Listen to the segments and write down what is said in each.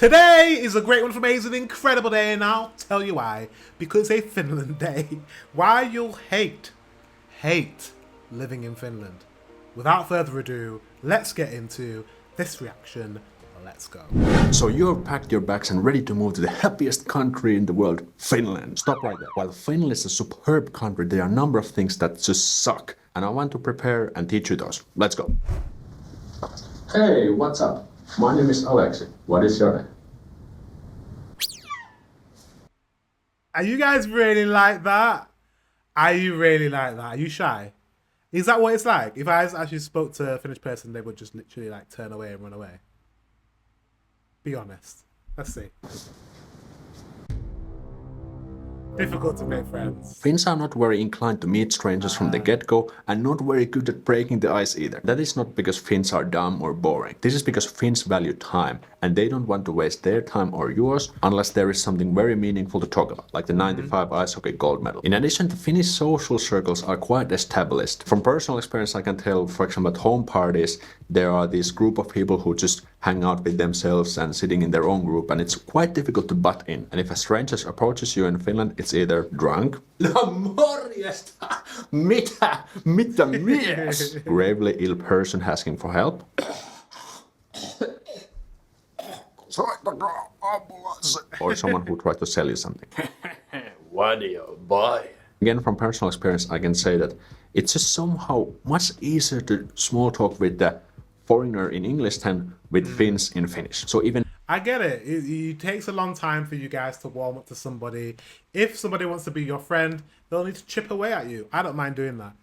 Today is a great, wonderful, amazing, incredible day, and I'll tell you why. Because it's a Finland day. Why you'll hate living in Finland. Without further ado, let's get into this reaction. Let's go. So you've packed your bags and ready to move to the happiest country in the world, Finland. Stop right there. While Finland is a superb country, there are a number of things that just suck. And I want to prepare and teach you those. Let's go. Hey, what's up? My name is Alexi. What is your name? Are you guys really like that? Are you really like that? Are you shy? Is that what it's like? If I actually spoke to a Finnish person, they would just literally like turn away and run away. Be honest. Let's see. Difficult to make friends. Finns are not very inclined to meet strangers from the get-go and not very good at breaking the ice either. That is not because Finns are dumb or boring. This is because Finns value time and they don't want to waste their time or yours unless there is something very meaningful to talk about, like the 95 ice hockey gold medal. In addition, the Finnish social circles are quite established. From personal experience, I can tell, for example, at home parties, there are this group of people who just hang out with themselves and sitting in their own group, and it's quite difficult to butt in. And if a stranger approaches you in Finland, it's either drunk, morjesta, mitä mies, gravely ill person asking for help, or someone who tries to sell you something. What do you buy? Again, from personal experience, I can say that it's just somehow much easier to small talk with the foreigner in English than with Finns in Finnish. So even I get it. It takes a long time for you guys to warm up to somebody. If somebody wants to be your friend, they'll need to chip away at you. I don't mind doing that.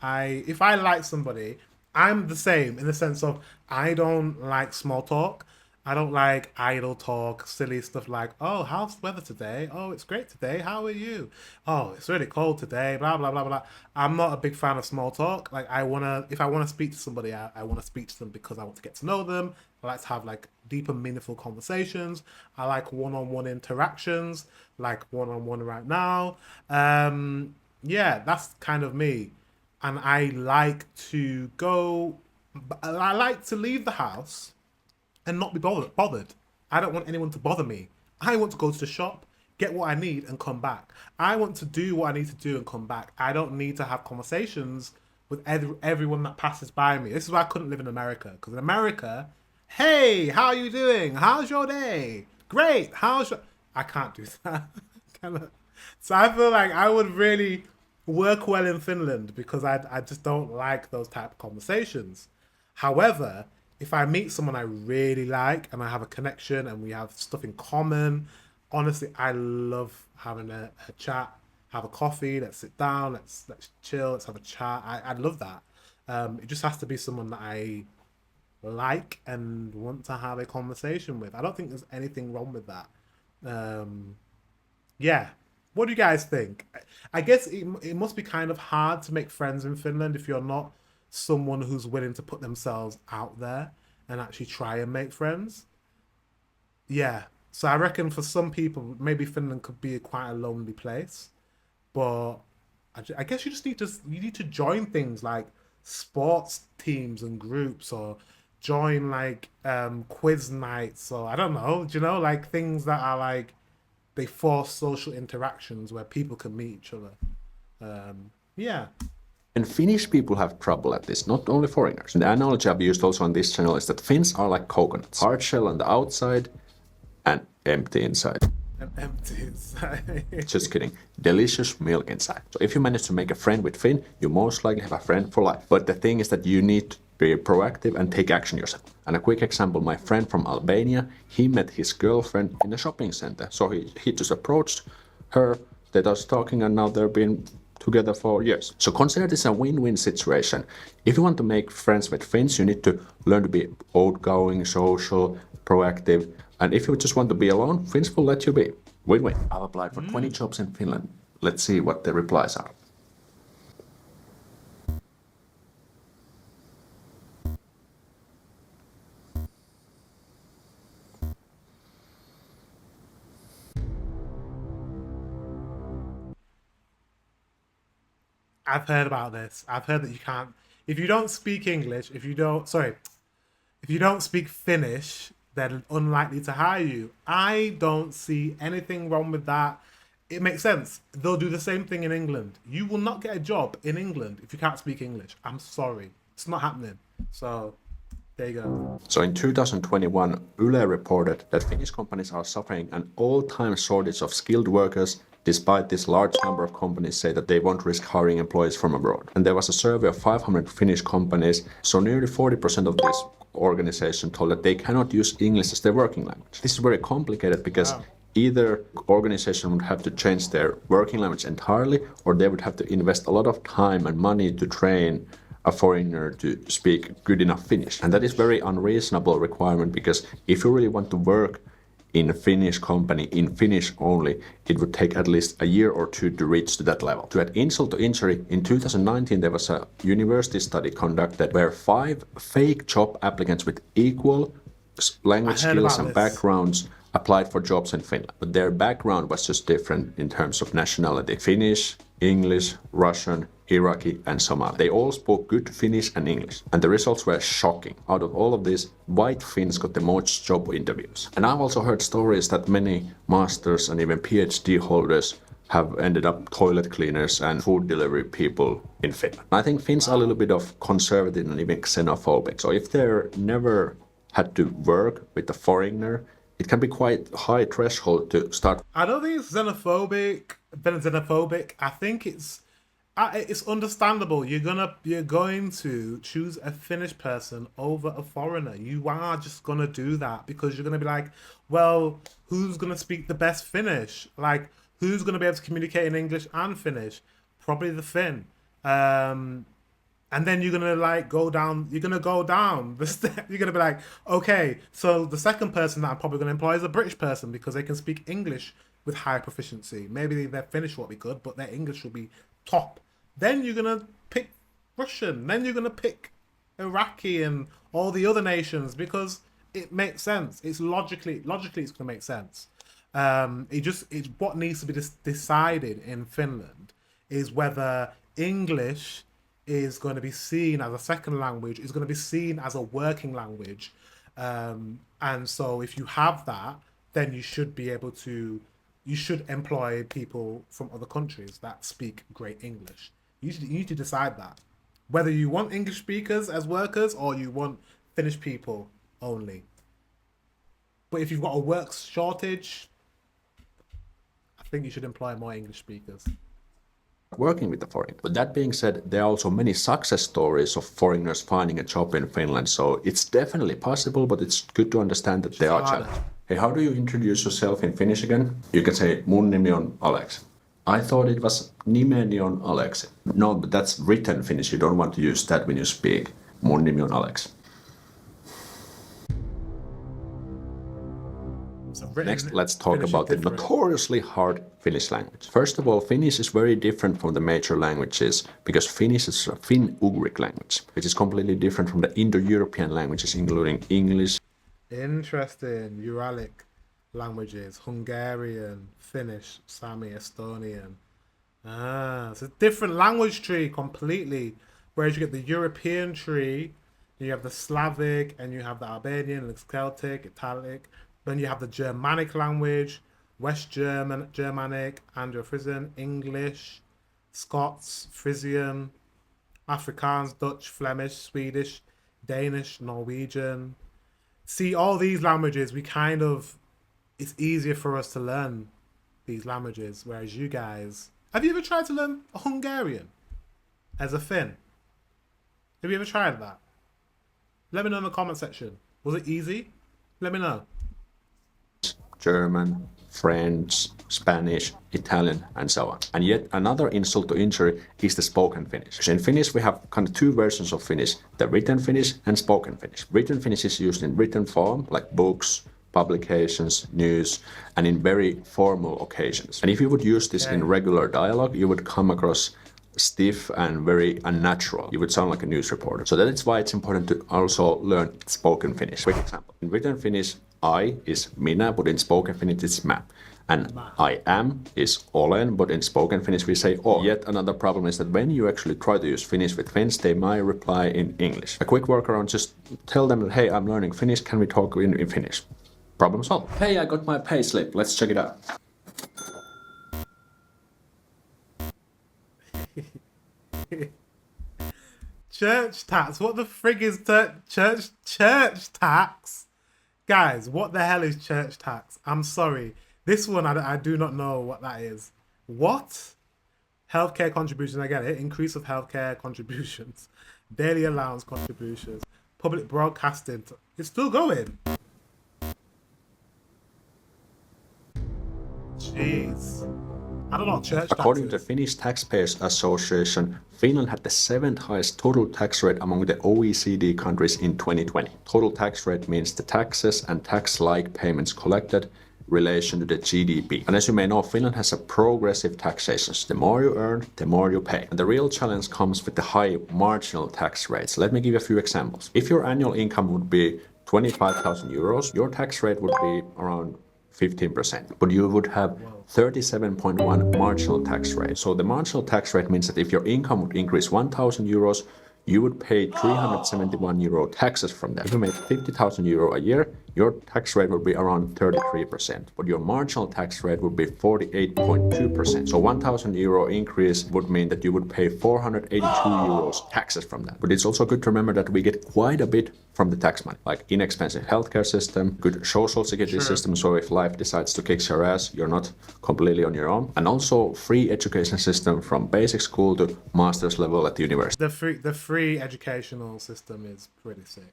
If I like somebody, I'm the same in the sense of I don't like small talk. I don't like idle talk, silly stuff like, oh, how's the weather today? Oh, it's great today. How are you? Oh, it's really cold today, blah, blah, blah, blah. I'm not a big fan of small talk. Like if I want to speak to somebody, I want to speak to them because I want to get to know them. I like to have like deep and meaningful conversations. I like one-on-one interactions, like one-on-one right now. Yeah, that's kind of me. And I like to leave the house and not be bothered. I don't want anyone to bother me. I want to go to the shop, get what I need, and come back. I want to do what I need to do and come back. I don't need to have conversations with everyone that passes by me. This is why I couldn't live in America. Because in America, hey, how are you doing? How's your day? Great. I can't do that. So I feel like I would really work well in Finland because I just don't like those type of conversations. However, if I meet someone I really like and I have a connection and we have stuff in common, honestly, I love having a chat, have a coffee, let's sit down, let's chill, let's have a chat. I love that. It just has to be someone that I like and want to have a conversation with. I don't think there's anything wrong with that. Yeah. What do you guys think? I guess it must be kind of hard to make friends in Finland if you're not someone who's willing to put themselves out there and actually try and make friends. Yeah. So I reckon for some people, maybe Finland could be quite a lonely place. But I guess you just need to join things like sports teams and groups, or join like quiz nights, or I don't know, do you know, like things that are like they force social interactions where people can meet each other. Yeah. And Finnish people have trouble at this, not only foreigners. And the analogy I've used also on this channel is that Finns are like coconuts. Hard shell on the outside and empty inside. And empty inside. Just kidding. Delicious milk inside. So if you manage to make a friend with Finn, you most likely have a friend for life. But the thing is that you need to be proactive and take action yourself. And a quick example, my friend from Albania, he met his girlfriend in a shopping center. So he just approached her, they started talking, and now they've been together for years. So consider this a win-win situation. If you want to make friends with Finns, you need to learn to be outgoing, social, proactive. And if you just want to be alone, Finns will let you be. Win-win. I've applied for 20 jobs in Finland. Let's see what the replies are. I've heard about this. I've heard that you can't, if you don't speak English, if you don't speak Finnish, they're unlikely to hire you. I don't see anything wrong with that. It makes sense. They'll do the same thing in England. You will not get a job in England if you can't speak English. I'm sorry. It's not happening. So there you go. So in 2021, Yle reported that Finnish companies are suffering an all-time shortage of skilled workers, despite this large number of companies say that they won't risk hiring employees from abroad. And there was a survey of 500 Finnish companies, so nearly 40% of this organization told that they cannot use English as their working language. This is very complicated because either organization would have to change their working language entirely, or they would have to invest a lot of time and money to train a foreigner to speak good enough Finnish. And that is very unreasonable requirement, because if you really want to work in a Finnish company in Finnish only, it would take at least a year or two to reach to that level. To add insult to injury, in 2019 there was a university study conducted where 5 fake job applicants with equal language skills and backgrounds applied for jobs in Finland. But their background was just different in terms of nationality. Finnish, English, Russian, Iraqi and Somali. They all spoke good Finnish and English. And the results were shocking. Out of all of these, white Finns got the most job interviews. And I've also heard stories that many masters and even PhD holders have ended up toilet cleaners and food delivery people in Finland. I think Finns are a little bit of conservative and even xenophobic. So if they're never had to work with a foreigner, it can be quite high threshold to start. I don't think it's xenophobic. I think it's understandable. You're going to choose a Finnish person over a foreigner. You are just gonna do that because you're gonna be like, well, who's gonna speak the best Finnish? Like, who's gonna be able to communicate in English and Finnish? Probably the Finn. And then you're gonna like go down. You're gonna go down the step. You're gonna be like, okay, so the second person that I'm probably gonna employ is a British person because they can speak English with high proficiency. Maybe their Finnish won't be good, but their English will be top. Then you're gonna pick Russian. Then you're gonna pick Iraqi and all the other nations because it makes sense. It's logically it's gonna make sense. It's what needs to be decided in Finland is whether English is going to be seen as a second language, is going to be seen as a working language. And so if you have that, then you should employ people from other countries that speak great English. You need to decide that. Whether you want English speakers as workers or you want Finnish people only. But if you've got a work shortage, I think you should employ more English speakers. Working with the foreigner. But that being said, there are also many success stories of foreigners finding a job in Finland, so it's definitely possible, but it's good to understand that there are challenges. Hey, how do you introduce yourself in Finnish again? You can say, mun nimi on Alex. I thought it was nimeni on Alex. No, but that's written Finnish. You don't want to use that when you speak. Mun nimi on Alex. Next, let's talk about the notoriously hard Finnish language. First of all, Finnish is very different from the major languages because Finnish is a Finn-Ugric language, which is completely different from the Indo-European languages, including English. Interesting. Uralic languages, Hungarian, Finnish, Sami, Estonian. It's a different language tree completely. Whereas you get the European tree, you have the Slavic, and you have the Albanian, and Celtic, Italic. Then you have the Germanic language, West German, Germanic, Anglo-Frisian, English, Scots, Frisian, Afrikaans, Dutch, Flemish, Swedish, Danish, Norwegian. See, all these languages, it's easier for us to learn these languages, whereas you guys... Have you ever tried to learn Hungarian as a Finn? Have you ever tried that? Let me know in the comment section. Was it easy? Let me know. German, French, Spanish, Italian, and so on. And yet another insult to injury is the spoken Finnish. In Finnish, we have kind of two versions of Finnish, the written Finnish and spoken Finnish. Written Finnish is used in written form, like books, publications, news, and in very formal occasions. And if you would use this in regular dialogue, you would come across stiff and very unnatural. You would sound like a news reporter. So that is why it's important to also learn spoken Finnish. Quick example. In written Finnish, I is minä, but in spoken Finnish it's mä. And I am is olen, but in spoken Finnish we say o. Yet another problem is that when you actually try to use Finnish with Finns, they might reply in English. A quick workaround, just tell them that, hey, I'm learning Finnish, can we talk in Finnish? Problem solved. Hey, I got my payslip, let's check it out. Church tax. What the frig is church tax? Guys, what the hell is church tax? I'm sorry. This one, I do not know what that is. What? Healthcare contributions, I get it. Increase of healthcare contributions. Daily allowance contributions. Public broadcasting. It's still going. Jeez. I don't know what church tax According to is. the Finnish Taxpayers Association, Finland had the 7th highest total tax rate among the OECD countries in 2020. Total tax rate means the taxes and tax-like payments collected relation to the GDP. And as you may know, Finland has a progressive taxation. The more you earn, the more you pay. And the real challenge comes with the high marginal tax rates. Let me give you a few examples. If your annual income would be 25,000 euros, your tax rate would be around 15%, but you would have 37.1 marginal tax rate. So the marginal tax rate means that if your income would increase 1,000 euros, you would pay 371 euro taxes from that. If you made 50,000 euro a year, your tax rate would be around 33%, but your marginal tax rate would be 48.2%. So 1,000 euro increase would mean that you would pay 482 euros taxes from that. But it's also good to remember that we get quite a bit from the tax money, like inexpensive healthcare system, good social security system, so if life decides to kick your ass, you're not completely on your own, and also free education system from basic school to master's level at the university. The free educational system is pretty sick.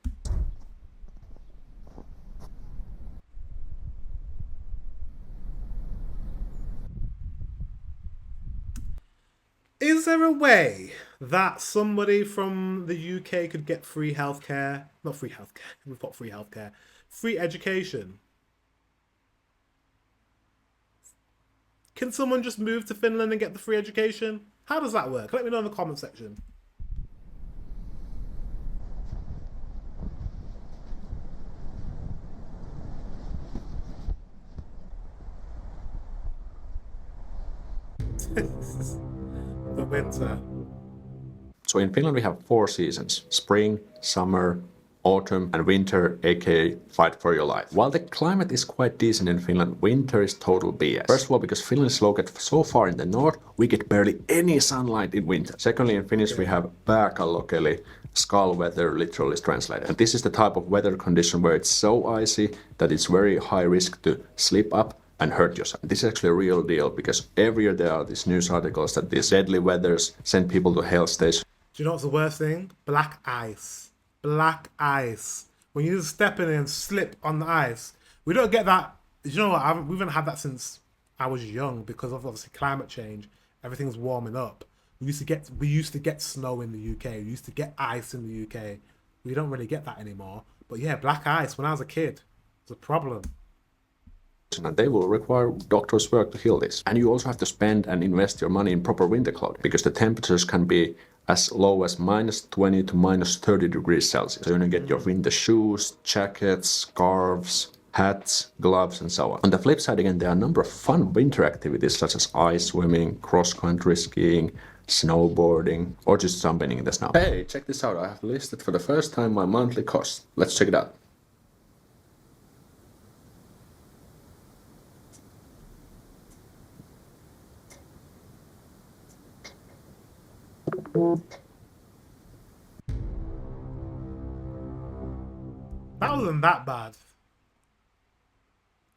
Is there a way that somebody from the UK could get free healthcare? Not free healthcare. We've got free healthcare. Free education. Can someone just move to Finland and get the free education? How does that work? Let me know in the comment section. The winter. So in Finland we have 4 seasons: spring, summer, autumn, and winter, aka fight for your life. While the climate is quite decent in Finland, winter is total BS. First of all, because Finland is located so far in the north, we get barely any sunlight in winter. Secondly, in Finnish we have pääkalloke, eli skull weather literally is translated. And this is the type of weather condition where it's so icy that it's very high risk to slip up and hurt yourself. This is actually a real deal because every year there are these news articles that these deadly weathers send people to hell station. Do you know what's the worst thing? Black ice. Black ice. When you step in and slip on the ice. We don't get that. You know what? We haven't had that since I was young because of obviously climate change. Everything's warming up. We used to get snow in the UK. We used to get ice in the UK. We don't really get that anymore. But yeah, black ice when I was a kid, it's a problem. And they will require doctors' work to heal this. And you also have to spend and invest your money in proper winter clothing because the temperatures can be as low as -20 to -30 degrees Celsius. So you're gonna get your winter shoes, jackets, scarves, hats, gloves, and so on. On the flip side, again, there are a number of fun winter activities such as ice swimming, cross-country skiing, snowboarding, or just sunbathing in the snow. Hey, check this out. I have listed for the first time my monthly cost. Let's check it out. That wasn't that bad.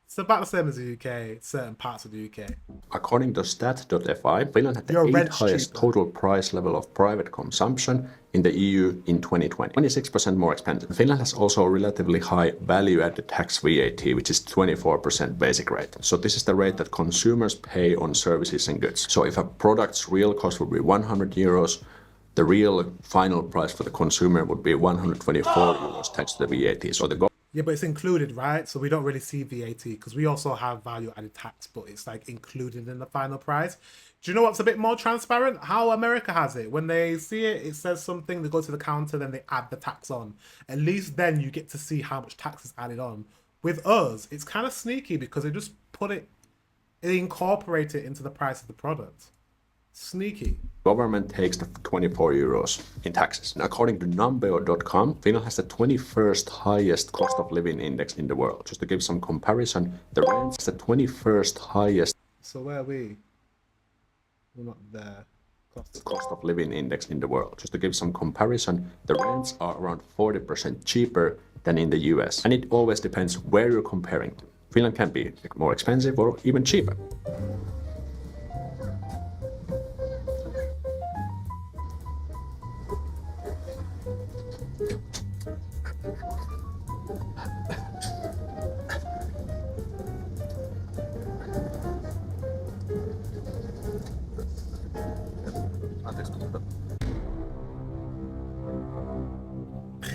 It's about the same as the UK, certain parts of the UK. According to stat.fi, Finland had the Your 8th rent's highest cheaper. total price level of private consumption in the EU in 2020. 26% more expensive. Finland has also a relatively high value-added tax VAT, which is 24% basic rate. So this is the rate that consumers pay on services and goods. So if a product's real cost would be 100 euros, the real final price for the consumer would be 124 euros thanks to the VAT. So the goal. Yeah, but it's included, right? So we don't really see VAT because we also have value-added tax, but it's like included in the final price. Do you know what's a bit more transparent? How America has it. When they see it, it says something, they go to the counter, then they add the tax on. At least then you get to see how much tax is added on. With us, it's kind of sneaky because they incorporate it into the price of the product. Sneaky. Government takes the 24 euros in taxes. And according to numbeo.com, Finland has the 21st highest cost of living index in the world. Just to give some comparison, the rent is the 21st highest. So where are we? We're not there. Cost of living index in the world. Just to give some comparison, the rents are around 40% cheaper than in the US. And it always depends where you're comparing to. Finland can be more expensive or even cheaper.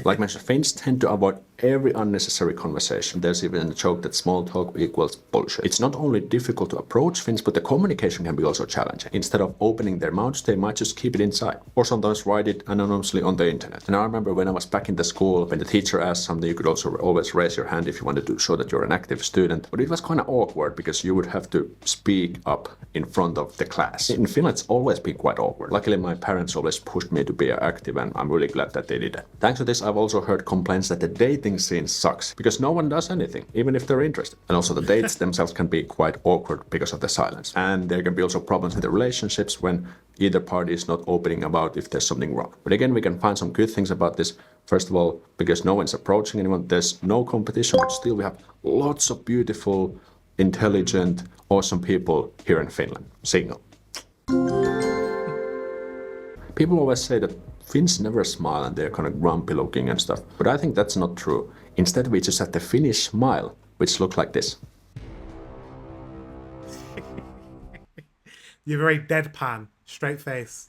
Like mentioned, Finns tend to avoid every unnecessary conversation. There's even a joke that small talk equals bullshit. It's not only difficult to approach Finns, but the communication can be also challenging. Instead of opening their mouths, they might just keep it inside, or sometimes write it anonymously on the internet. And I remember when I was back in the school, when the teacher asked something, you could also always raise your hand if you wanted to show that you're an active student. But it was kind of awkward because you would have to speak up in front of the class. In Finland, it's always been quite awkward. Luckily, my parents always pushed me to be active, and I'm really glad that they did that. Thanks to this, I've also heard complaints that the dating scene sucks because no one does anything, even if they're interested. And also the dates themselves can be quite awkward because of the silence. And there can be also problems in the relationships when either party is not opening about if there's something wrong. But again, we can find some good things about this. First of all, because no one's approaching anyone, there's no competition, but still we have lots of beautiful, intelligent, awesome people here in Finland. Signal. People always say that Finns never smile and they're kind of grumpy looking and stuff, but I think that's not true. Instead, we just have the Finnish smile, which looks like this. You're very deadpan, straight face.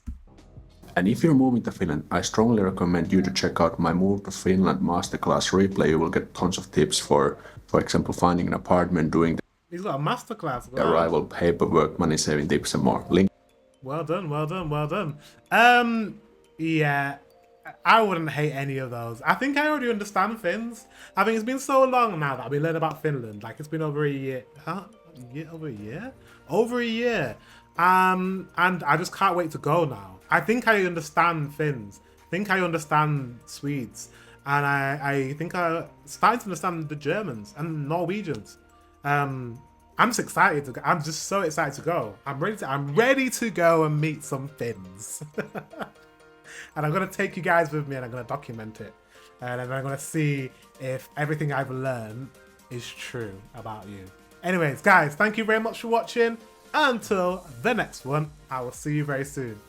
And if you're moving to Finland, I strongly recommend you to check out my Move to Finland masterclass replay. You will get tons of tips for example, finding an apartment, doing He's got a masterclass. the arrival paperwork, money saving tips and more. Link. Well done, well done, well done. Yeah, I wouldn't hate any of those. I think I already understand Finns. I think it's been so long now that I've been learning about Finland. Like, it's been over a year. Huh? Over a year? Over a year. And I just can't wait to go now. I think I understand Finns. I think I understand Swedes. And I think I'm starting to understand the Germans and Norwegians. I'm just excited to go. I'm just so excited to go. I'm ready to go and meet some Finns. And I'm gonna take you guys with me and I'm gonna document it. And then I'm gonna see if everything I've learned is true about you. Anyways, guys, thank you very much for watching. Until the next one, I will see you very soon.